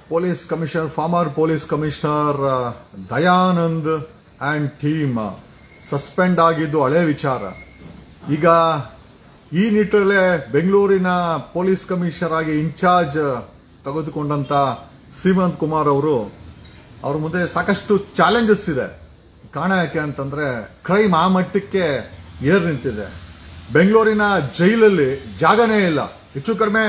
police commissioner, former police commissioner Dayanand and team suspend ಆಗಿದ್ದು ಹಳೆ ವಿಚಾರ. ಈಗ ಈ ನಿಟ್ಟಿನಲ್ಲೇ ಬೆಂಗಳೂರಿನ ಪೊಲೀಸ್ ಕಮಿಷನರ್ ಆಗಿ ಇನ್ಚಾರ್ಜ್ ತೆಗೆದುಕೊಂಡಂತ ಶ್ರೀಮಂತ್ ಕುಮಾರ್ ಅವ್ರ ಮುಂದೆ ಸಾಕಷ್ಟು ಚಾಲೆಂಜಸ್ ಇದೆ. ಕಾರಣ ಯಾಕೆ ಅಂತಂದ್ರೆ ಕ್ರೈಮ್ ಆ ಮಟ್ಟಕ್ಕೆ ಏರ್ ನಿಂತಿದೆ. ಬೆಂಗಳೂರಿನ ಜೈಲಲ್ಲಿ ಜಾಗನೇ ಇಲ್ಲ. ಹೆಚ್ಚು ಕಡಿಮೆ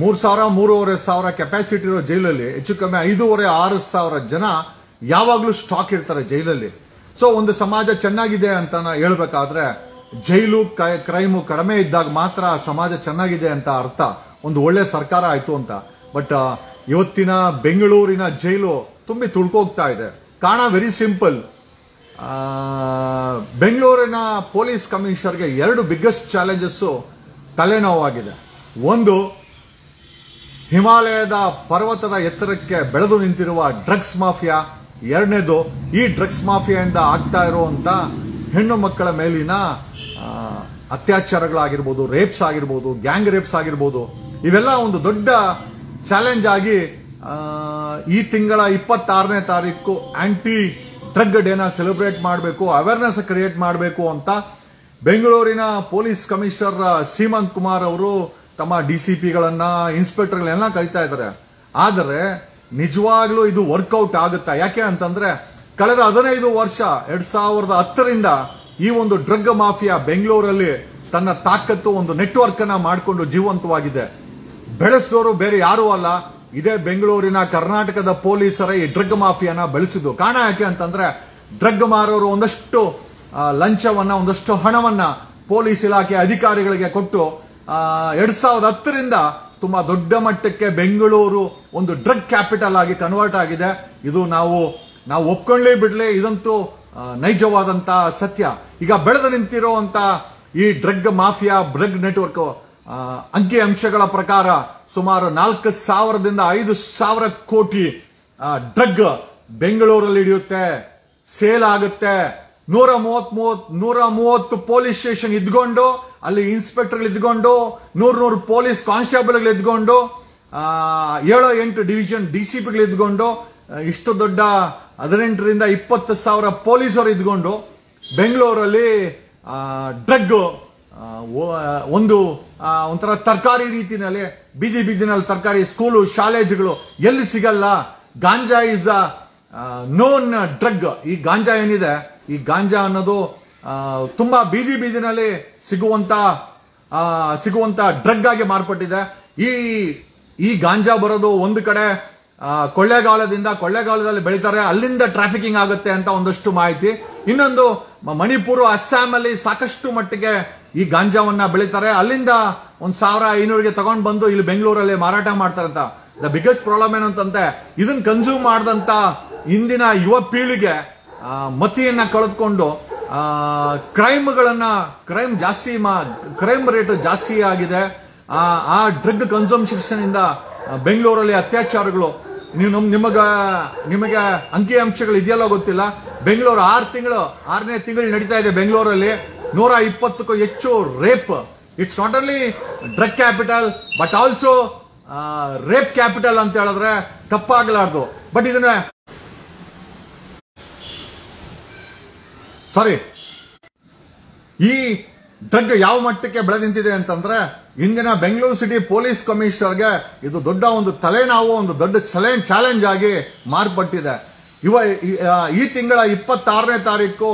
3,000-3,500 ಕೆಪಾಸಿಟಿ ಇರೋ ಜೈಲಲ್ಲಿ ಹೆಚ್ಚು ಕಡಿಮೆ 5,500-6,000 ಜನ ಯಾವಾಗ್ಲೂ ಸ್ಟಾಕ್ ಇರ್ತಾರೆ ಜೈಲಲ್ಲಿ. ಸೊ ಒಂದು ಸಮಾಜ ಚೆನ್ನಾಗಿದೆ ಅಂತ ಹೇಳ್ಬೇಕಾದ್ರೆ ಜೈಲು ಕ್ರೈಮು ಕಡಿಮೆ ಇದ್ದಾಗ ಮಾತ್ರ ಸಮಾಜ ಚೆನ್ನಾಗಿದೆ ಅಂತ ಅರ್ಥ. ಒಂದು ಒಳ್ಳೆ ಸರ್ಕಾರ ಆಯ್ತು ಅಂತ. ಬಟ್ ಇವತ್ತಿನ ಬೆಂಗಳೂರಿನ ಜೈಲು ತುಂಬಿ ತುಳ್ಕೋಗ್ತಾ ಇದೆ. ಕಾರಣ ವೆರಿ ಸಿಂಪಲ್. ಬೆಂಗಳೂರಿನ ಪೊಲೀಸ್ ಕಮಿಷನರ್ಗೆ 2 ಬಿಗ್ಗೆಸ್ಟ್ ಚಾಲೆಂಜಸ್ ತಲೆನೋವಾಗಿದೆ. ಒಂದು, ಹಿಮಾಲಯದ ಪರ್ವತದ ಎತ್ತರಕ್ಕೆ ಬೆಳೆದು ನಿಂತಿರುವ ಡ್ರಗ್ಸ್ ಮಾಫಿಯಾ. ಎರಡನೇದು, ಈ ಡ್ರಗ್ಸ್ ಮಾಫಿಯಾದಿಂದ ಆಗ್ತಾ ಇರುವಂತ ಹೆಣ್ಣು ಮಕ್ಕಳ ಮೇಲಿನ ಅತ್ಯಾಚಾರಗಳಾಗಿರ್ಬೋದು, ರೇಪ್ಸ್ ಆಗಿರ್ಬೋದು, ಗ್ಯಾಂಗ್ ರೇಪ್ಸ್ ಆಗಿರ್ಬೋದು. ಇವೆಲ್ಲ ಒಂದು ದೊಡ್ಡ ಚಾಲೆಂಜ್ ಆಗಿ ಈ ತಿಂಗಳ 26ನೇ ತಾರೀಕು ಆಂಟಿ ಡ್ರಗ್ ಡೇನ ಸೆಲೆಬ್ರೇಟ್ ಮಾಡಬೇಕು, ಅವೇರ್ನೆಸ್ ಕ್ರಿಯೇಟ್ ಮಾಡಬೇಕು ಅಂತ ಬೆಂಗಳೂರಿನ ಪೊಲೀಸ್ ಕಮಿಷನರ್ ಶ್ರೀಮಂತ್ ಕುಮಾರ್ ಅವರು ತಮ್ಮ ಡಿಸಿಪಿಗಳನ್ನ, ಇನ್ಸ್ಪೆಕ್ಟರ್ಗಳನ್ನೆಲ್ಲ ಕರೀತಾ ಇದ್ದಾರೆ. ಆದರೆ ನಿಜವಾಗ್ಲೂ ಇದು ವರ್ಕೌಟ್ ಆಗುತ್ತಾ? ಯಾಕೆ ಅಂತಂದ್ರೆ ಕಳೆದ 15 ವರ್ಷ 2010ರಿಂದ ಈ ಒಂದು ಡ್ರಗ್ ಮಾಫಿಯಾ ಬೆಂಗಳೂರಲ್ಲಿ ತನ್ನ ತಾಕತ್ತು, ಒಂದು ನೆಟ್ವರ್ಕ್ ಅನ್ನ ಮಾಡಿಕೊಂಡು ಜೀವಂತವಾಗಿದೆ. ಬೆಳೆಸಿದವರು ಬೇರೆ ಯಾರೂ ಅಲ್ಲ, ಇದೇ ಬೆಂಗಳೂರಿನ ಕರ್ನಾಟಕದ ಪೊಲೀಸರ ಈ ಡ್ರಗ್ ಮಾಫಿಯಾನ ಬೆಳೆಸಿದ್ದು. ಕಾರಣ ಯಾಕೆ ಅಂತಂದ್ರೆ ಡ್ರಗ್ ಮಾರೋರು ಒಂದಷ್ಟು ಲಂಚವನ್ನ, ಒಂದಷ್ಟು ಹಣವನ್ನ ಪೊಲೀಸ್ ಇಲಾಖೆ ಅಧಿಕಾರಿಗಳಿಗೆ ಕೊಟ್ಟು 2010ರಿಂದ ತುಂಬಾ ದೊಡ್ಡ ಮಟ್ಟಕ್ಕೆ ಬೆಂಗಳೂರು ಒಂದು ಡ್ರಗ್ ಕ್ಯಾಪಿಟಲ್ ಆಗಿ ಕನ್ವರ್ಟ್ ಆಗಿದೆ. ಇದು ನಾವು ಒಪ್ಕೊಳ್ಳಿ ಬಿಡ್ಲಿ, ಇದಂತೂ ನೈಜವಾದಂತ ಸತ್ಯ. ಈಗ ಬೆಳೆದು ನಿಂತಿರುವಂತ ಈ ಡ್ರಗ್ ಮಾಫಿಯಾ, ಡ್ರಗ್ ನೆಟ್ವರ್ಕ್ ಅಂಕಿ ಅಂಶಗಳ ಪ್ರಕಾರ ಸುಮಾರು 4,000ದಿಂದ 5,000 ಕೋಟಿ ಡ್ರಗ್ ಬೆಂಗಳೂರಲ್ಲಿ ಹಿಡಿಯುತ್ತೆ, ಸೇಲ್ ಆಗುತ್ತೆ. 130 ಪೊಲೀಸ್ ಸ್ಟೇಷನ್ ಇದ್ಕೊಂಡು, ಅಲ್ಲಿ ಇನ್ಸ್ಪೆಕ್ಟರ್ ಇದ್ಕೊಂಡು, 100 ಪೊಲೀಸ್ ಕಾನ್ಸ್ಟೇಬಲ್ ಇದ್ಕೊಂಡು, 7-8 ಡಿವಿಷನ್ ಡಿಸಿಪಿಗಳು ಇದ್ಕೊಂಡು, ಇಷ್ಟು ದೊಡ್ಡ 18ರಿಂದ 20,000 ಪೊಲೀಸರು ಇದ್ಕೊಂಡು ಬೆಂಗಳೂರಲ್ಲಿ ಡ್ರಗ್ ಒಂಥರ ತರಕಾರಿ ರೀತಿನಲ್ಲಿ ಬೀದಿನಲ್ಲಿ ತರಕಾರಿ, ಸ್ಕೂಲು, ಶಾಲೇಜುಗಳು ಎಲ್ಲಿ ಸಿಗಲ್ಲ. ಗಾಂಜಾ ಇಸ್ ಅ ನೋನ್ ಡ್ರಗ್. ಈ ಗಾಂಜಾ ಏನಿದೆ, ಈ ಗಾಂಜಾ ಅನ್ನೋದು ತುಂಬಾ ಬೀದಿನಲ್ಲಿ ಸಿಗುವಂತ ಡ್ರಗ್ ಆಗಿ ಮಾರ್ಪಟ್ಟಿದೆ. ಈ ಗಾಂಜಾ ಬರೋದು ಒಂದು ಕಡೆ ಕೊಳ್ಳೇಗಾಲದಲ್ಲಿ ಬೆಳೀತಾರೆ, ಅಲ್ಲಿಂದ ಟ್ರಾಫಿಕಿಂಗ್ ಆಗುತ್ತೆ ಅಂತ ಒಂದಷ್ಟು ಮಾಹಿತಿ. ಇನ್ನೊಂದು, ಮಣಿಪುರ, ಅಸ್ಸಾಂ ಅಲ್ಲಿ ಸಾಕಷ್ಟು ಮಟ್ಟಿಗೆ ಈ ಗಾಂಜಾವನ್ನ ಬೆಳೀತಾರೆ, ಅಲ್ಲಿಂದ 1,500ಗೆ ತಗೊಂಡ್ ಬಂದು ಇಲ್ಲಿ ಬೆಂಗಳೂರಲ್ಲಿ ಮಾರಾಟ ಮಾಡ್ತಾರೆ ಅಂತ. ದ ಬಿಗ್ಗೆಸ್ಟ್ ಪ್ರಾಬ್ಲಮ್ ಏನು ಅಂತಂದ್ರೆ ಇದನ್ನ ಕನ್ಸ್ಯೂಮ್ ಮಾಡಿದಂತ ಇಂದಿನ ಯುವ ಪೀಳಿಗೆ ಮತಿಯನ್ನ ಕಳೆದುಕೊಂಡು ಕ್ರೈಮ್ ರೇಟ್ ಜಾಸ್ತಿ ಆಗಿದೆ. ಆ ಡ್ರಗ್ ಕನ್ಸಂಪ್ಷನ್ ಇಂದ ಬೆಂಗಳೂರಲ್ಲಿ ಅತ್ಯಾಚಾರಗಳು, ನಿಮಗೆ ಅಂಕಿ ಅಂಶಗಳು ಇದೆಯಲ್ಲ ಗೊತ್ತಿಲ್ಲ. ಬೆಂಗಳೂರು 6ನೇ ತಿಂಗಳು ನಡೀತಾ ಇದೆ ಬೆಂಗಳೂರಲ್ಲಿ 120ಕ್ಕೂ ಹೆಚ್ಚು rape. It's not only drug capital but also rape capital ಅಂತ ಹೇಳಿದ್ರೆ ತಪ್ಪಾಗಲಾರ್ದು. ಬಟ್ ಇದನ್ನ ಈ ಡ್ರಗ್ ಯಾವ ಮಟ್ಟಕ್ಕೆ ಬೆಳೆದು ನಿಂತಿದೆ ಅಂತಂದ್ರೆ ಇಂದಿನ ಬೆಂಗಳೂರು ಸಿಟಿ ಪೊಲೀಸ್ ಕಮಿಷನರ್ಗೆ ಇದು ದೊಡ್ಡ ಒಂದು ತಲೆನೋವು, ಒಂದು ದೊಡ್ಡ ಚಾಲೆಂಜ್ ಆಗಿ ಮಾರ್ಪಟ್ಟಿದೆ. ಈ ತಿಂಗಳ 26ನೇ ತಾರೀಕು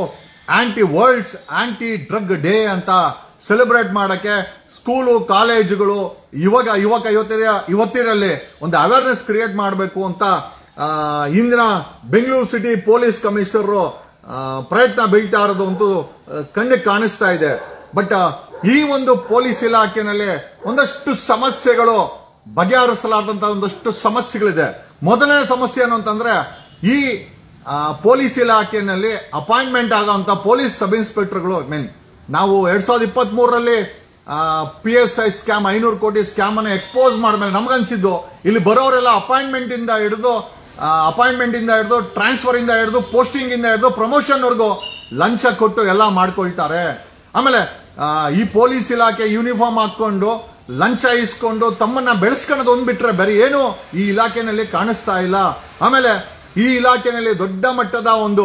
ವರ್ಲ್ಡ್ಸ್ ಆಂಟಿ ಡ್ರಗ್ ಡೇ ಅಂತ ಸೆಲೆಬ್ರೇಟ್ ಮಾಡಕ್ಕೆ ಸ್ಕೂಲು, ಕಾಲೇಜುಗಳು, ಯುವತಿಯರಲ್ಲಿ ಒಂದು ಅವೇರ್ನೆಸ್ ಕ್ರಿಯೇಟ್ ಮಾಡಬೇಕು ಅಂತ ಇಂದಿನ ಬೆಂಗಳೂರು ಸಿಟಿ ಪೊಲೀಸ್ ಕಮಿಷನರ್ ಪ್ರಯತ್ನ ಬೀಳ್ತಾ ಇರೋದು ಅಂತೂ ಕಣ್ಣಿಗೆ ಕಾಣಿಸ್ತಾ ಇದೆ. ಬಟ್ ಈ ಒಂದು ಪೊಲೀಸ್ ಇಲಾಖೆನಲ್ಲಿ ಒಂದಷ್ಟು ಸಮಸ್ಯೆಗಳು ಬಗೆಹರಿಸಲಾರದಂತಹ ಒಂದಷ್ಟು ಸಮಸ್ಯೆಗಳಿದೆ. ಮೊದಲನೇ ಸಮಸ್ಯೆ ಏನು ಅಂತಂದ್ರೆ ಈ ಪೊಲೀಸ್ ಇಲಾಖೆಯಲ್ಲಿ ಅಪಾಯಿಂಟ್ಮೆಂಟ್ ಆಗುವಂತ ಪೊಲೀಸ್ ಸಬ್ ಇನ್ಸ್ಪೆಕ್ಟರ್ಗಳು, ನಾವು 2023ರಲ್ಲಿ PSI ಸ್ಕ್ಯಾಮ್ 500 ಕೋಟಿ ಸ್ಕ್ಯಾಮ್ ಅನ್ನು ಎಕ್ಸ್ಪೋಸ್ ಮಾಡಿದ್ಮೇಲೆ ನಮ್ಗನ್ಸಿದ್ದು ಇಲ್ಲಿ ಬರೋರೆಲ್ಲ ಅಪಾಯಿಂಟ್ಮೆಂಟ್ ಇಂದ ಹಿಡಿದು ಟ್ರಾನ್ಸ್ಫರ್ ಇಂದ ಹಿಡಿದು ಪೋಸ್ಟಿಂಗ್ ಇಂದ ಹಿಡಿದು ಪ್ರಮೋಷನ್ ವರ್ಗೂ ಲಂಚ ಕೊಟ್ಟು ಎಲ್ಲ ಮಾಡ್ಕೊಳ್ತಾರೆ. ಆಮೇಲೆ ಈ ಪೊಲೀಸ್ ಇಲಾಖೆ ಯೂನಿಫಾರ್ಮ್ ಹಾಕೊಂಡು ಲಂಚ ಇಸ್ಕೊಂಡು ತಮ್ಮನ್ನ ಬೆಳೆಸ್ಕೊಳ್ಳೋದು ಒಂದು ಬಿಟ್ರೆ ಬೇರೆ ಏನು ಈ ಇಲಾಖೆನಲ್ಲಿ ಕಾಣಿಸ್ತಾ ಇಲ್ಲ. ಆಮೇಲೆ ಈ ಇಲಾಖೆನಲ್ಲಿ ದೊಡ್ಡ ಮಟ್ಟದ ಒಂದು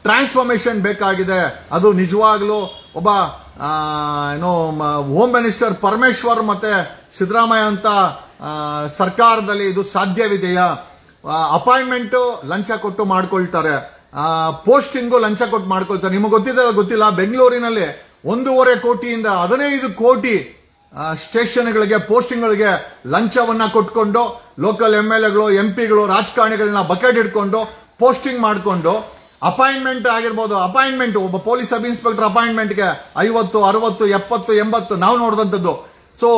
ಟ್ರಾನ್ಸ್ಫಾರ್ಮೇಶನ್ ಬೇಕಾಗಿದೆ. ಅದು ನಿಜವಾಗ್ಲೂ ಒಬ್ಬ ಹೋಮ್ ಮಿನಿಸ್ಟರ್ ಪರಮೇಶ್ವರ್ ಮತ್ತೆ ಸಿದ್ದರಾಮಯ್ಯ ಅಂತ ಸರ್ಕಾರದಲ್ಲಿ ಇದು ಸಾಧ್ಯವಿದೆಯಾ? ಅಪಾಯಿಂಟ್ಮೆಂಟ್ ಲಂಚ ಕೊಟ್ಟು ಮಾಡ್ಕೊಳ್ತಾರೆ, ಪೋಸ್ಟಿಂಗು ಲಂಚ ಕೊಟ್ಟು ಮಾಡ್ಕೊಳ್ತಾರೆ. ನಿಮಗೆ ಗೊತ್ತಿಲ್ಲ, ಬೆಂಗಳೂರಿನಲ್ಲಿ 1.5 ಕೋಟಿಯಿಂದ 15 ಕೋಟಿ ಸ್ಟೇಷನ್ಗಳಿಗೆ ಪೋಸ್ಟಿಂಗ್ಗಳಿಗೆ ಲಂಚವನ್ನ ಕೊಟ್ಕೊಂಡು ಲೋಕಲ್ MLAಗಳು MP ಗಳು ರಾಜಕಾರಣಿಗಳನ್ನ ಬಕೆಟ್ ಹಿಡ್ಕೊಂಡು ಪೋಸ್ಟಿಂಗ್ ಮಾಡಿಕೊಂಡು ಅಪಾಯಿಂಟ್ಮೆಂಟ್ ಆಗಿರ್ಬೋದು. ಅಪಾಯಿಂಟ್ಮೆಂಟ್ ಒಬ್ಬ ಪೊಲೀಸ್ ಸಬ್ ಇನ್ಸ್ಪೆಕ್ಟರ್ ಅಪಾಯಿಂಟ್ಮೆಂಟ್ಗೆ 50, 60, 70, 80 ನಾವು ನೋಡಿದಂಥದ್ದು. ಸೊ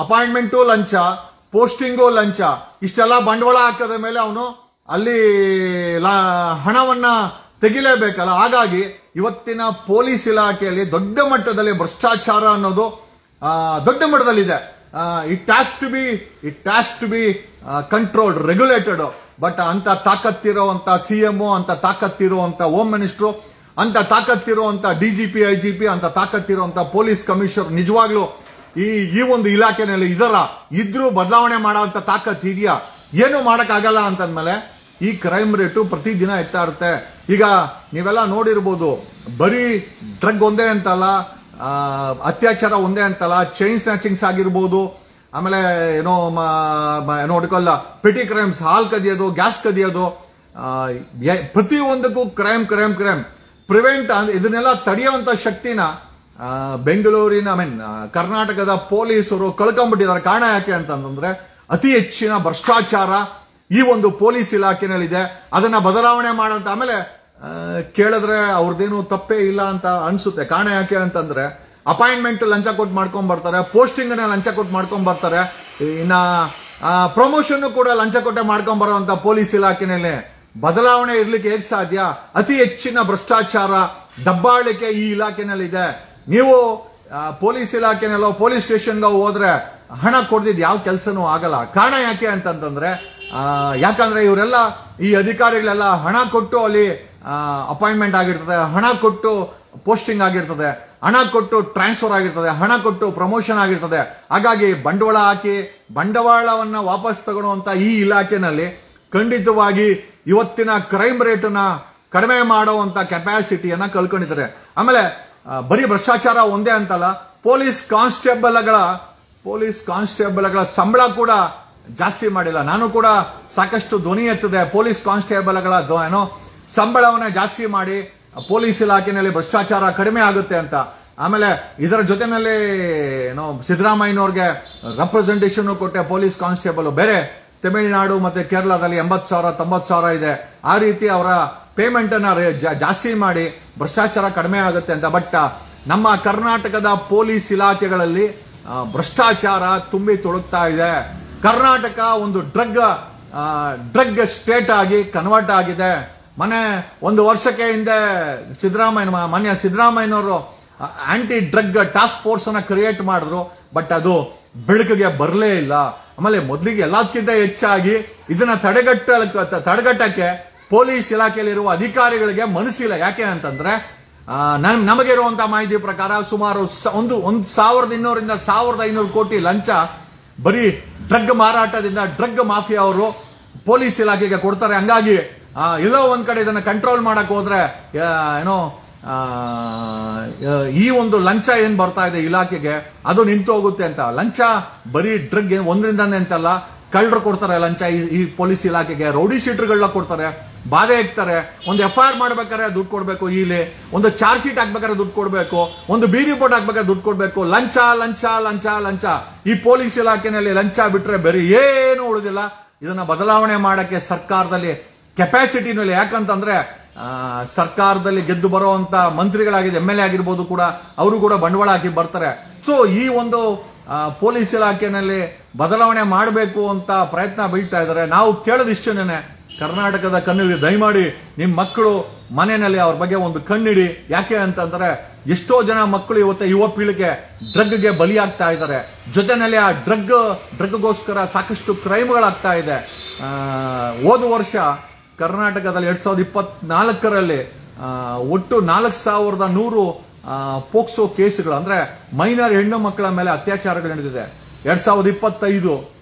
ಅಪಾಯಿಂಟ್ಮೆಂಟು ಲಂಚ, ಪೋಸ್ಟಿಂಗು ಲಂಚ, ಇಷ್ಟೆಲ್ಲ ಬಂಡವಾಳ ಹಾಕದ ಮೇಲೆ ಅವನು ಅಲ್ಲಿ ಹಣವನ್ನ ತೆಗಿಲೇಬೇಕಲ್ಲ. ಹಾಗಾಗಿ ಇವತ್ತಿನ ಪೊಲೀಸ್ ಇಲಾಖೆಯಲ್ಲಿ ದೊಡ್ಡ ಮಟ್ಟದಲ್ಲಿ ಭ್ರಷ್ಟಾಚಾರ ಅನ್ನೋದು ದೊಡ್ಡ ಮಟ್ಟದಲ್ಲಿದೆ. It has to be controlled, regulated. But ಅಂತ ತಾಕತ್ತಿರುವಂತ CM, ಅಂತ ತಾಕತ್ತಿರುವಂತ ಹೋಮ್ ಮಿನಿಸ್ಟ್ರು, ಅಂತ ತಾಕತ್ತಿರುವಂತ DGP, IGP, ಅಂತ ತಾಕತ್ತಿರುವಂತ ಪೊಲೀಸ್ ಕಮಿಷನರ್ ನಿಜವಾಗ್ಲೂ ಈ ಒಂದು ಇಲಾಖೆನಲ್ಲಿ ಇದ್ರೂ ಬದಲಾವಣೆ ಮಾಡೋಂಥ ತಾಕತ್ ಇದೆಯಾ? ಏನು ಮಾಡಕ್ಕಾಗಲ್ಲ ಅಂತಂದ್ಮೇಲೆ ಈ ಕ್ರೈಮ್ ರೇಟು ಪ್ರತಿದಿನ ಎತ್ತಾ ಇರುತ್ತೆ. ಈಗ ನೀವೆಲ್ಲ ನೋಡಿರ್ಬೋದು, ಬರೀ ಡ್ರಗ್ ಒಂದೇ ಅಂತಲ್ಲ, ಅತ್ಯಾಚಾರ ಒಂದೇ ಅಂತಲ್ಲ, ಚೈನ್ ಸ್ನ್ಯಾಚಿಂಗ್ಸ್ ಆಗಿರ್ಬೋದು, ಆಮೇಲೆ ನೋಡಿಕೊಳ್ಳ ಪೆಟಿ ಕ್ರೈಮ್ಸ್, ಹಾಲ್ ಕದಿಯೋದು, ಗ್ಯಾಸ್ ಕದಿಯೋದು, ಪ್ರತಿಯೊಂದಕ್ಕೂ ಕ್ರೈಮ್. ಪ್ರಿವೆಂಟ್ ಇದನ್ನೆಲ್ಲ ತಡೆಯುವಂತ ಶಕ್ತಿನ ಬೆಂಗಳೂರಿನ ಕರ್ನಾಟಕದ ಪೊಲೀಸರು ಕಳ್ಕೊಂಡ್ಬಿಟ್ಟಿದ್ದಾರೆ. ಕಾರಣ ಯಾಕೆ ಅಂತಂದ್ರೆ ಅತಿ ಹೆಚ್ಚಿನ ಭ್ರಷ್ಟಾಚಾರ ಈ ಒಂದು ಪೊಲೀಸ್ ಇಲಾಖೆನಲ್ಲಿದೆ. ಅದನ್ನ ಬದಲಾವಣೆ ಮಾಡಂತ ಆಮೇಲೆ ಕೇಳಿದ್ರೆ ಅವ್ರದ್ದೇನು ತಪ್ಪೇ ಇಲ್ಲ ಅಂತ ಅನ್ಸುತ್ತೆ. ಕಾರಣ ಯಾಕೆ ಅಂತಂದ್ರೆ ಅಪಾಯಿಂಟ್ಮೆಂಟ್ ಲಂಚ ಕೊಟ್ಟು ಮಾಡ್ಕೊಂಡ್ ಬರ್ತಾರೆ, ಪೋಸ್ಟಿಂಗ್ ಲಂಚ ಕೊಟ್ಟು ಮಾಡ್ಕೊಂಡ್ ಬರ್ತಾರೆ, ಇನ್ನ ಪ್ರಮೋಷನ್ ಕೂಡ ಲಂಚ ಕೊಟ್ಟೆ ಮಾಡ್ಕೊಂಡ್ ಬರುವಂತ ಪೊಲೀಸ್ ಇಲಾಖೆನಲ್ಲಿ ಬದಲಾವಣೆ ಇರ್ಲಿಕ್ಕೆ ಹೇಗೆ ಸಾಧ್ಯ? ಅತಿ ಹೆಚ್ಚಿನ ಭ್ರಷ್ಟಾಚಾರ, ದಬ್ಬಾಳಿಕೆ ಈ ಇಲಾಖೆನಲ್ಲಿದೆ. ನೀವು ಪೊಲೀಸ್ ಇಲಾಖೆನಲ್ಲೋ ಪೊಲೀಸ್ ಸ್ಟೇಷನ್ಗೆ ಹೋದ್ರೆ ಹಣ ಕೊಡ್ದಿದ್ ಯಾವ ಕೆಲಸನೂ ಆಗಲ್ಲ. ಕಾರಣ ಯಾಕೆ ಅಂತಂದ್ರೆ ಯಾಕಂದ್ರೆ ಇವರೆಲ್ಲ ಈ ಅಧಿಕಾರಿಗಳೆಲ್ಲ ಹಣ ಕೊಟ್ಟು ಅಲ್ಲಿ ಅಪಾಯಿಂಟ್ಮೆಂಟ್ ಆಗಿರ್ತದೆ, ಹಣ ಕೊಟ್ಟು ಪೋಸ್ಟಿಂಗ್ ಆಗಿರ್ತದೆ, ಹಣ ಕೊಟ್ಟು ಟ್ರಾನ್ಸ್ಫರ್ ಆಗಿರ್ತದೆ, ಹಣ ಕೊಟ್ಟು ಪ್ರಮೋಷನ್ ಆಗಿರ್ತದೆ. ಹಾಗಾಗಿ ಬಂಡವಾಳ ಹಾಕಿ ಬಂಡವಾಳವನ್ನ ವಾಪಸ್ ತಗೊಳ್ಳುವಂತ ಈ ಇಲಾಖೆನಲ್ಲಿ ಖಂಡಿತವಾಗಿ ಇವತ್ತಿನ ಕ್ರೈಮ್ ರೇಟನ್ನ ಕಡಿಮೆ ಮಾಡುವಂತ ಕೆಪಾಸಿಟಿಯನ್ನ ಕಳ್ಕೊಂಡಿದ್ದಾರೆ. ಆಮೇಲೆ ಬರೀ ಭ್ರಷ್ಟಾಚಾರ ಒಂದೇ ಅಂತಲ್ಲ, ಪೊಲೀಸ್ ಕಾನ್ಸ್ಟೇಬಲ್ಗಳ ಸಂಬಳ ಕೂಡ ಜಾಸ್ತಿ ಮಾಡಿಲ್ಲ. ನಾನು ಕೂಡ ಸಾಕಷ್ಟು ಧ್ವನಿ ಎತ್ತದೆ, ಪೊಲೀಸ್ ಕಾನ್ಸ್ಟೇಬಲ್ಗಳ ಸಂಬಳವನ್ನ ಜಾಸ್ತಿ ಮಾಡಿ ಪೊಲೀಸ್ ಇಲಾಖೆಯಲ್ಲಿ ಭ್ರಷ್ಟಾಚಾರ ಕಡಿಮೆ ಆಗುತ್ತೆ ಅಂತ. ಆಮೇಲೆ ಇದರ ಜೊತೆನಲ್ಲಿ ಸಿದ್ದರಾಮಯ್ಯನವ್ರಿಗೆ ರೆಪ್ರೆಸೆಂಟೇಷನ್ ಕೊಟ್ಟೆ ಪೊಲೀಸ್ ಕಾನ್ಸ್ಟೇಬಲ್. ಬೇರೆ ತಮಿಳುನಾಡು ಮತ್ತೆ ಕೇರಳದಲ್ಲಿ 80,000 90,000 ಇದೆ. ಆ ರೀತಿ ಅವರ ಪೇಮೆಂಟ್ ಅನ್ನ ಜಾಸ್ತಿ ಮಾಡಿ ಭ್ರಷ್ಟಾಚಾರ ಕಡಿಮೆ ಆಗುತ್ತೆ ಅಂತ. ಬಟ್ ನಮ್ಮ ಕರ್ನಾಟಕದ ಪೊಲೀಸ್ ಇಲಾಖೆಗಳಲ್ಲಿ ಭ್ರಷ್ಟಾಚಾರ ತುಂಬಿ ತುಳುಕ್ತಾ ಇದೆ. ಕರ್ನಾಟಕ ಒಂದು ಡ್ರಗ್ ಸ್ಟೇಟ್ ಆಗಿ ಕನ್ವರ್ಟ್ ಆಗಿದೆ. ಒಂದು ವರ್ಷಕ್ಕೆ ಹಿಂದೆ ಮಾನ್ಯ ಸಿದ್ದರಾಮಯ್ಯನವರು ಆಂಟಿ ಡ್ರಗ್ ಟಾಸ್ಕ್ ಫೋರ್ಸ್ ಅನ್ನ ಕ್ರಿಯೇಟ್ ಮಾಡಿದ್ರು. ಬಟ್ ಅದು ಬೆಳಕಿಗೆ ಬರಲೇ ಇಲ್ಲ. ಆಮೇಲೆ ಮೊದಲಿಗೆ ಎಲ್ಲದಕ್ಕಿಂತ ಹೆಚ್ಚಾಗಿ ಇದನ್ನ ತಡೆಗಟ್ಟಕ್ಕೆ ಪೊಲೀಸ್ ಇಲಾಖೆಯಲ್ಲಿರುವ ಅಧಿಕಾರಿಗಳಿಗೆ ಮನಸ್ಸಿಲ್ಲ. ಯಾಕೆ ಅಂತಂದ್ರೆ ನಮಗೆ ಇರುವಂತಹ ಮಾಹಿತಿ ಪ್ರಕಾರ ಸುಮಾರು 1,200 ರಿಂದ 1,500 ಕೋಟಿ ಲಂಚ ಬರೀ ಡ್ರಗ್ ಮಾರಾಟದಿಂದ ಡ್ರಗ್ ಮಾಫಿಯಾ ಅವರು ಪೊಲೀಸ್ ಇಲಾಖೆಗೆ ಕೊಡ್ತಾರೆ. ಹಂಗಾಗಿ ಎಲ್ಲೋ ಒಂದ್ ಕಡೆ ಇದನ್ನ ಕಂಟ್ರೋಲ್ ಮಾಡಕ್ ಹೋದ್ರೆ ಈ ಒಂದು ಲಂಚ ಏನ್ ಬರ್ತಾ ಇದೆ ಇಲಾಖೆಗೆ ಅದು ನಿಂತು ಹೋಗುತ್ತೆ ಅಂತ. ಲಂಚ ಬರೀ ಡ್ರಗ್ ಒಂದ್ರಿಂದಾನೇ ಅಂತಲ್ಲ, ಕಳ್ಳರು ಕೊಡ್ತಾರೆ ಲಂಚ ಈ ಪೊಲೀಸ್ ಇಲಾಖೆಗೆ, ರೌಡಿ ಶೀಟರ್ಗಳನ್ನ ಕೊಡ್ತಾರೆ, ಬಾಧೆ ಹಾಕ್ತಾರೆ. ಒಂದು FIR ಮಾಡ್ಬೇಕಾದ್ರೆ ದುಡ್ಡು ಕೊಡ್ಬೇಕು, ಇಲ್ಲಿ ಒಂದು ಚಾರ್ಜ್ ಶೀಟ್ ಹಾಕ್ಬೇಕಾದ್ರೆ ದುಡ್ಡು ಕೊಡ್ಬೇಕು, ಒಂದು ಬಿ ರಿಪೋರ್ಟ್ ಹಾಕ್ಬೇಕಾದ್ರೆ ದುಡ್ಡು ಕೊಡ್ಬೇಕು. ಲಂಚ ಲಂಚ ಲಂಚ ಲಂಚ. ಈ ಪೊಲೀಸ್ ಇಲಾಖೆನಲ್ಲಿ ಲಂಚ ಬಿಟ್ರೆ ಬೇರೆ ಏನು ಉಳಿದಿಲ್ಲ. ಇದನ್ನ ಬದಲಾವಣೆ ಮಾಡಕ್ಕೆ ಸರ್ಕಾರದಲ್ಲಿ ಕೆಪಾಸಿಟಿನೂ ಇಲ್ಲ. ಯಾಕಂತಂದ್ರೆ ಸರ್ಕಾರದಲ್ಲಿ ಗೆದ್ದು ಬರುವಂತ ಮಂತ್ರಿಗಳಾಗಿದೆ, MLA ಆಗಿರ್ಬೋದು ಕೂಡ, ಅವರು ಕೂಡ ಬಂಡವಾಳ ಹಾಕಿ ಬರ್ತಾರೆ. ಸೊ ಈ ಒಂದು ಪೊಲೀಸ್ ಇಲಾಖೆನಲ್ಲಿ ಬದಲಾವಣೆ ಮಾಡಬೇಕು ಅಂತ ಪ್ರಯತ್ನ ಬೀಳ್ತಾ ಇದ್ದಾರೆ. ನಾವು ಕೇಳೋದಿಷ್ಟೇನೆ, ಕರ್ನಾಟಕದ ಕಣ್ಣಿಗೆ ದಯಮಾಡಿ ನಿಮ್ಮ ಮಕ್ಕಳು ಮನೆಯಲ್ಲಿ ಅವ್ರ ಬಗ್ಗೆ ಒಂದು ಕಣ್ಣಿಡಿ. ಯಾಕೆ ಅಂತಂದ್ರೆ ಎಷ್ಟೋ ಜನ ಮಕ್ಕಳು ಇವತ್ತು ಯುವ ಪೀಳಿಗೆ ಡ್ರಗ್ಗೆ ಬಲಿಯಾಗ್ತಾ ಇದ್ದಾರೆ. ಜೊತೆನಲ್ಲಿ ಆ ಡ್ರಗ್ಗೋಸ್ಕರ ಸಾಕಷ್ಟು ಕ್ರೈಮ್ಗಳಾಗ್ತಾ ಇದೆ. ಹೋದ ವರ್ಷ ಕರ್ನಾಟಕದಲ್ಲಿ 2024ರಲ್ಲಿ ಒಟ್ಟು 4,100 ಪೋಕ್ಸೋ ಕೇಸ್ಗಳು, ಅಂದ್ರೆ ಮೈನರ್ ಹೆಣ್ಣು ಮಕ್ಕಳ ಮೇಲೆ ಅತ್ಯಾಚಾರಗಳು ನಡೆದಿದೆ. 2025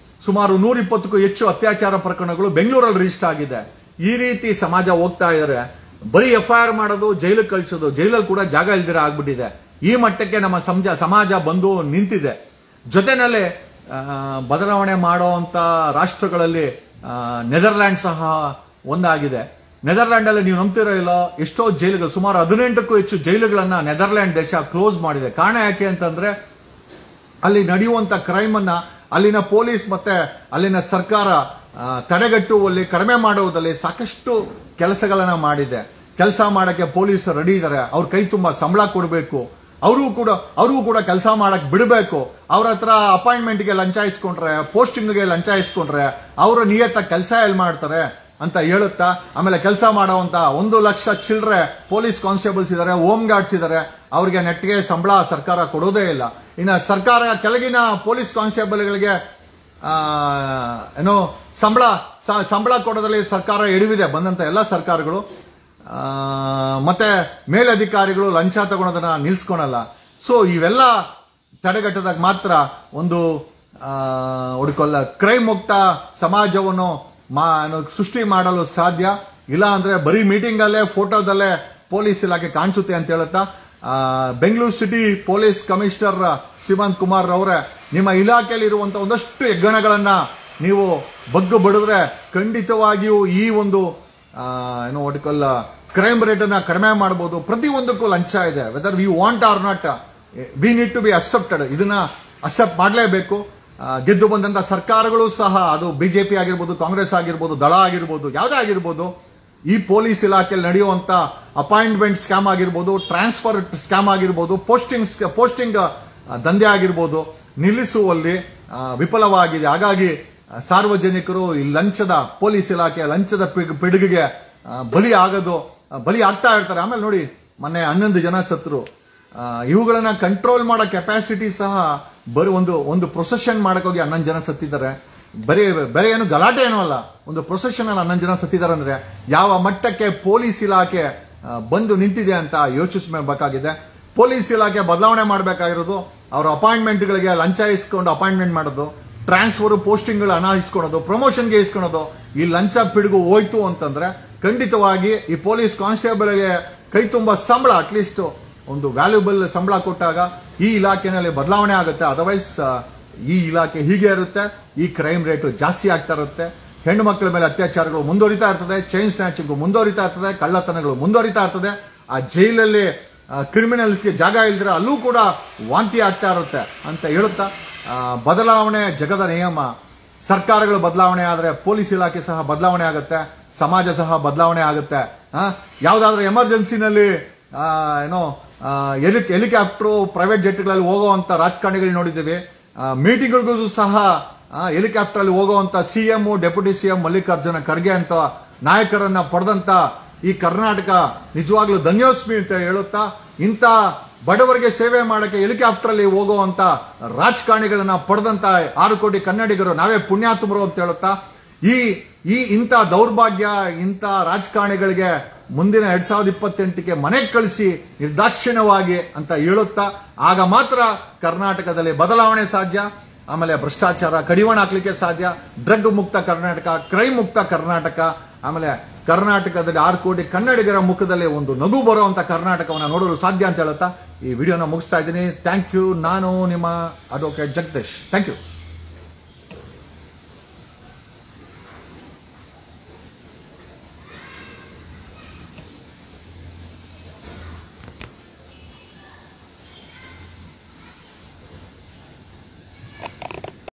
ಸುಮಾರು 120ಕ್ಕೂ ಹೆಚ್ಚು ಅತ್ಯಾಚಾರ ಪ್ರಕರಣಗಳು ಬೆಂಗಳೂರಲ್ಲಿ ರಿಜಿಸ್ಟರ್ ಆಗಿದೆ. ಈ ರೀತಿ ಸಮಾಜ ಹೋಗ್ತಾ ಇದ್ದಾರೆ. ಬರೀ FIR ಮಾಡೋದು, ಜೈಲಿಗೆ ಕಳಿಸೋದು, ಜೈಲಲ್ಲಿ ಕೂಡ ಜಾಗ ಇಲ್ದಿರ ಆಗ್ಬಿಟ್ಟಿದೆ. ಈ ಮಟ್ಟಕ್ಕೆ ನಮ್ಮ ಸಮಾಜ ಬಂದು ನಿಂತಿದೆ. ಜೊತೆನಲ್ಲೇ ಬದಲಾವಣೆ ಮಾಡುವಂತ ರಾಷ್ಟ್ರಗಳಲ್ಲಿ ನೆದರ್ಲ್ಯಾಂಡ್ ಸಹ ಒಂದಾಗಿದೆ. ನೆದರ್ಲ್ಯಾಂಡ್ ಅಲ್ಲಿ ನೀವು ನಂಬ್ತಿರೋ ಇಲ್ಲ, ಎಷ್ಟೋ ಜೈಲುಗಳು, ಸುಮಾರು 18ಕ್ಕೂ ಹೆಚ್ಚು ಜೈಲುಗಳನ್ನ ನೆದರ್ಲ್ಯಾಂಡ್ ದೇಶ ಕ್ಲೋಸ್ ಮಾಡಿದೆ. ಕಾರಣ ಯಾಕೆ ಅಂತಂದ್ರೆ ಅಲ್ಲಿ ನಡೆಯುವಂತ ಕ್ರೈಮ್ ಅನ್ನ ಅಲ್ಲಿನ ಪೊಲೀಸ್ ಮತ್ತೆ ಅಲ್ಲಿನ ಸರ್ಕಾರ ತಡೆಗಟ್ಟುವಲ್ಲಿ, ಕಡಿಮೆ ಮಾಡುವುದಲ್ಲಿ ಸಾಕಷ್ಟು ಕೆಲಸಗಳನ್ನ ಮಾಡಿದೆ. ಕೆಲಸ ಮಾಡಕ್ಕೆ ಪೊಲೀಸ್ ರೆಡಿ ಇದ್ದಾರೆ. ಅವ್ರ ಕೈ ತುಂಬಾ ಸಂಬಳ ಕೊಡಬೇಕು, ಅವ್ರಿಗೂ ಕೂಡ ಕೆಲಸ ಮಾಡಕ್ ಬಿಡಬೇಕು. ಅವ್ರ ಹತ್ರ ಅಪಾಯಿಂಟ್ಮೆಂಟ್ಗೆ ಲಂಚ ಇಸ್ಕೊಂಡ್ರೆ, ಪೋಸ್ಟಿಂಗ್ಗೆ ಲಂಚ ಇಸ್ಕೊಂಡ್ರೆ ಅವರು ನಿಯತ್ತ ಕೆಲಸ ಎಲ್ಲಿ ಮಾಡ್ತಾರೆ ಅಂತ ಹೇಳುತ್ತಾ, ಆಮೇಲೆ ಕೆಲಸ ಮಾಡುವಂತ 1 ಲಕ್ಷ ಚಿಲ್ಲರೆ ಪೊಲೀಸ್ ಕಾನ್ಸ್ಟೇಬಲ್ಸ್ ಇದ್ದಾರೆ, ಹೋಮ್ ಗಾರ್ಡ್ಸ್ ಇದ್ದಾರೆ. ಅವ್ರಿಗೆ ನೆಟ್ಟಿಗೆ ಸಂಬಳ ಸರ್ಕಾರ ಕೊಡೋದೇ ಇಲ್ಲ. ಇನ್ನು ಸರ್ಕಾರ ಕೆಳಗಿನ ಪೊಲೀಸ್ ಕಾನ್ಸ್ಟೇಬಲ್ಗಳಿಗೆ ಏನೋ ಸಂಬಳ ಕೊಡೋದ್ರಲ್ಲಿ ಸರ್ಕಾರ ಎಡವಿದೆ, ಬಂದಂತ ಎಲ್ಲ ಸರ್ಕಾರಗಳು. ಮತ್ತೆ ಮೇಲಧಿಕಾರಿಗಳು ಲಂಚ ತಗೊಳೋದನ್ನ ನಿಲ್ಸ್ಕೊಳಲ್ಲ. ಸೊ ಇವೆಲ್ಲ ತಡೆಗಟ್ಟದಾಗ ಮಾತ್ರ ಒಂದು ಕ್ರೈಮ್ ಮುಕ್ತ ಸಮಾಜವನ್ನು ಸೃಷ್ಟಿ ಮಾಡಲು ಸಾಧ್ಯ. ಇಲ್ಲ ಅಂದ್ರೆ ಬರೀ ಮೀಟಿಂಗ್ ಅಲ್ಲೇ, ಫೋಟೋದಲ್ಲೇ ಪೊಲೀಸ್ ಇಲಾಖೆ ಕಾಣಿಸುತ್ತೆ ಅಂತ ಹೇಳುತ್ತಾ, Bengaluru city police commissioner Shrimant Kumar ಅವರೇ, ನಿಮ್ಮ ಇಲಾಖೆಯಲ್ಲಿ ಇರುವಂತಹ ಒಂದಷ್ಟು ಹೆಗ್ಗಣಗಳನ್ನ ನೀವು ಬಗ್ಗು ಬಡಿದ್ರೆ ಖಂಡಿತವಾಗಿಯೂ ಈ ಒಂದು ಕ್ರೈಮ್ ರೇಟ್ ಅನ್ನ ಕಡಿಮೆ ಮಾಡಬಹುದು. ಪ್ರತಿಯೊಂದಕ್ಕೂ ಲಂಚ ಇದೆ. Whether we want or not, we need to be accepted. ಇದನ್ನ ಅಕ್ಸೆಪ್ಟ್ ಮಾಡಲೇಬೇಕು. ಗೆದ್ದು ಬಂದಂತ ಸರ್ಕಾರಗಳು ಸಹ, ಅದು ಬಿಜೆಪಿ ಆಗಿರ್ಬೋದು, ಕಾಂಗ್ರೆಸ್ ಆಗಿರ್ಬೋದು, ದಳ ಆಗಿರ್ಬೋದು, ಯಾವುದೇ ಆಗಿರ್ಬೋದು, ಈ ಪೊಲೀಸ್ ಇಲಾಖೆಯಲ್ಲಿ ನಡೆಯುವಂತ ಅಪಾಯಿಂಟ್ಮೆಂಟ್ ಸ್ಕ್ಯಾಮ್ ಆಗಿರ್ಬೋದು, ಟ್ರಾನ್ಸ್ಫರ್ ಸ್ಕ್ಯಾಮ್ ಆಗಿರ್ಬೋದು, ಪೋಸ್ಟಿಂಗ್ ದಂಧೆ ಆಗಿರ್ಬೋದು, ನಿಲ್ಲಿಸುವಲ್ಲಿ ವಿಫಲವಾಗಿದೆ. ಹಾಗಾಗಿ ಸಾರ್ವಜನಿಕರು ಈ ಪೊಲೀಸ್ ಇಲಾಖೆಯ ಲಂಚದ ಪಿಡುಗಿಗೆ ಬಲಿ ಆಗ್ತಾ ಇರ್ತಾರೆ. ಆಮೇಲೆ ನೋಡಿ, ಮೊನ್ನೆ 11 ಜನ ಸತ್ರು. ಇವುಗಳನ್ನ ಕಂಟ್ರೋಲ್ ಮಾಡೋ ಕೆಪಾಸಿಟಿ ಸಹ ಬರೀ ಒಂದು ಪ್ರೊಸೆಷನ್ ಮಾಡಕ್ಕೋಗಿ 11 ಜನ ಸತ್ತಿದ್ದಾರೆ. ಬೇರೆ ಏನು ಗಲಾಟೆ ಏನೂ ಅಲ್ಲ, ಒಂದು ಪ್ರೊಸೆಷನ್ ಅಲ್ಲಿ 11 ಜನ ಸತ್ತಿದ್ದಾರೆ ಅಂದ್ರೆ ಯಾವ ಮಟ್ಟಕ್ಕೆ ಪೊಲೀಸ್ ಇಲಾಖೆ ಬಂದು ನಿಂತಿದೆ ಅಂತ ಯೋಚಿಸಬೇಕಾಗಿದೆ. ಪೊಲೀಸ್ ಇಲಾಖೆ ಬದಲಾವಣೆ ಮಾಡಬೇಕಾಗಿರೋದು, ಅವರ ಅಪಾಯಿಂಟ್ಮೆಂಟ್ಗಳಿಗೆ ಲಂಚ ಇಸ್ಕೊಂಡು ಅಪಾಯಿಂಟ್ಮೆಂಟ್ ಮಾಡೋದು, ಟ್ರಾನ್ಸ್ಫರ್ ಪೋಸ್ಟಿಂಗ್ಗಳು ಹಣ ಇಸ್ಕೊಳೋದು, ಪ್ರಮೋಷನ್ಗೆ ಇಸ್ಕೊಳೋದು, ಈ ಲಂಚ ಪಿಡುಗು ಹೋಯ್ತು ಅಂತಂದ್ರೆ ಖಂಡಿತವಾಗಿ ಈ ಪೊಲೀಸ್ ಕಾನ್ಸ್ಟೇಬಲ್ಗೆ ಕೈ ತುಂಬ ಸಂಬಳ, ಅಟ್ಲೀಸ್ಟ್ ಒಂದು ವ್ಯಾಲ್ಯೂಬಲ್ ಸಂಬಳ ಕೊಟ್ಟಾಗ ಈ ಇಲಾಖೆನಲ್ಲಿ ಬದಲಾವಣೆ ಆಗುತ್ತೆ. ಅದರ್ವೈಸ್ ಈ ಇಲಾಖೆ ಹೀಗೆ ಇರುತ್ತೆ. ಈ ಕ್ರೈಮ್ ರೇಟ್ ಜಾಸ್ತಿ ಆಗ್ತಾ ಇರುತ್ತೆ. ಹೆಣ್ಣು ಮಕ್ಕಳ ಮೇಲೆ ಅತ್ಯಾಚಾರಗಳು ಮುಂದುವರಿತಾ ಇರ್ತದೆ, ಚೈನ್ ಸ್ನ್ಯಾಚಿಂಗ್ ಮುಂದುವರಿತಾ ಇರ್ತದೆ, ಕಳ್ಳತನಗಳು ಮುಂದುವರಿತಾ ಇರ್ತದೆ. ಆ ಜೈಲಲ್ಲಿ ಕ್ರಿಮಿನಲ್ಸ್ಗೆ ಜಾಗ ಇಲ್ದಿರ ಅಲ್ಲೂ ಕೂಡ ವಾಂತಿ ಆಗ್ತಾ ಇರುತ್ತೆ ಅಂತ ಹೇಳುತ್ತಾ, ಬದಲಾವಣೆ ಜಗದ ನಿಯಮ. ಸರ್ಕಾರಗಳು ಬದಲಾವಣೆ ಆದರೆ ಪೊಲೀಸ್ ಇಲಾಖೆ ಸಹ ಬದಲಾವಣೆ ಆಗುತ್ತೆ, ಸಮಾಜ ಸಹ ಬದಲಾವಣೆ ಆಗುತ್ತೆ. ಯಾವ್ದಾದ್ರೂ ಎಮರ್ಜೆನ್ಸಿನಲ್ಲಿ ಹೆಲಿಕಾಪ್ಟರ್, ಪ್ರೈವೇಟ್ ಜೆಟ್ಗಳಲ್ಲಿ ಹೋಗುವಂತ ರಾಜಕಾರಣಿಗಳು ನೋಡಿದ್ದೀವಿ. ಮೀಟಿಂಗ್ಗಳಿಗೂ ಸಹ ಹೆಲಿಕಾಪ್ಟರ್ ಅಲ್ಲಿ ಹೋಗುವಂತ CM, deputy CM Mallikarjuna Kharge ಅಂತ ನಾಯಕರನ್ನ ಪಡೆದಂತ ಈ ಕರ್ನಾಟಕ ನಿಜವಾಗ್ಲೂ ಧನ್ಯೋಸ್ಮಿ ಅಂತ ಹೇಳುತ್ತಾ, ಇಂಥ ಬಡವರಿಗೆ ಸೇವೆ ಮಾಡಕ್ಕೆ ಹೆಲಿಕಾಪ್ಟರ್ ಅಲ್ಲಿ ಹೋಗುವಂತ ರಾಜಕಾರಣಿಗಳನ್ನ ಪಡೆದಂತ 6 ಕೋಟಿ ಕನ್ನಡಿಗರು ನಾವೇ ಪುಣ್ಯಾತ್ಮರು ಅಂತ ಹೇಳುತ್ತಾ, ಇಂಥ ದೌರ್ಭಾಗ್ಯ, ಇಂಥ ರಾಜಕಾರಣಿಗಳಿಗೆ ಮುಂದಿನ 2028ಕ್ಕೆ ಮನೆಗೆ ಕಳಿಸಿ ನಿರ್ದಾಕ್ಷಿಣ್ಯವಾಗಿ ಅಂತ ಹೇಳುತ್ತಾ, ಆಗ ಮಾತ್ರ ಕರ್ನಾಟಕದಲ್ಲಿ ಬದಲಾವಣೆ ಸಾಧ್ಯ. ಆಮೇಲೆ ಭ್ರಷ್ಟಾಚಾರ ಕಡಿವಾಣ ಹಾಕ್ಲಿಕ್ಕೆ ಸಾಧ್ಯ. ಡ್ರಗ್ ಮುಕ್ತ ಕರ್ನಾಟಕ, ಕ್ರೈಮ್ ಮುಕ್ತ ಕರ್ನಾಟಕ, ಆಮೇಲೆ ಕರ್ನಾಟಕದಲ್ಲಿ 6 ಕೋಟಿ ಕನ್ನಡಿಗರ ಮುಖದಲ್ಲಿ ಒಂದು ನಗು ಬರುವಂತ ಕರ್ನಾಟಕವನ್ನು ನೋಡಲು ಸಾಧ್ಯ ಅಂತ ಹೇಳುತ್ತಾ ಈ ವಿಡಿಯೋನ ಮುಗಿಸ್ತಾ ಇದ್ದೀನಿ. Thank you. ನಾನು ನಿಮ್ಮ ಅಡ್ವೊಕೇಟ್ ಜಗದೀಶ್. Thank you.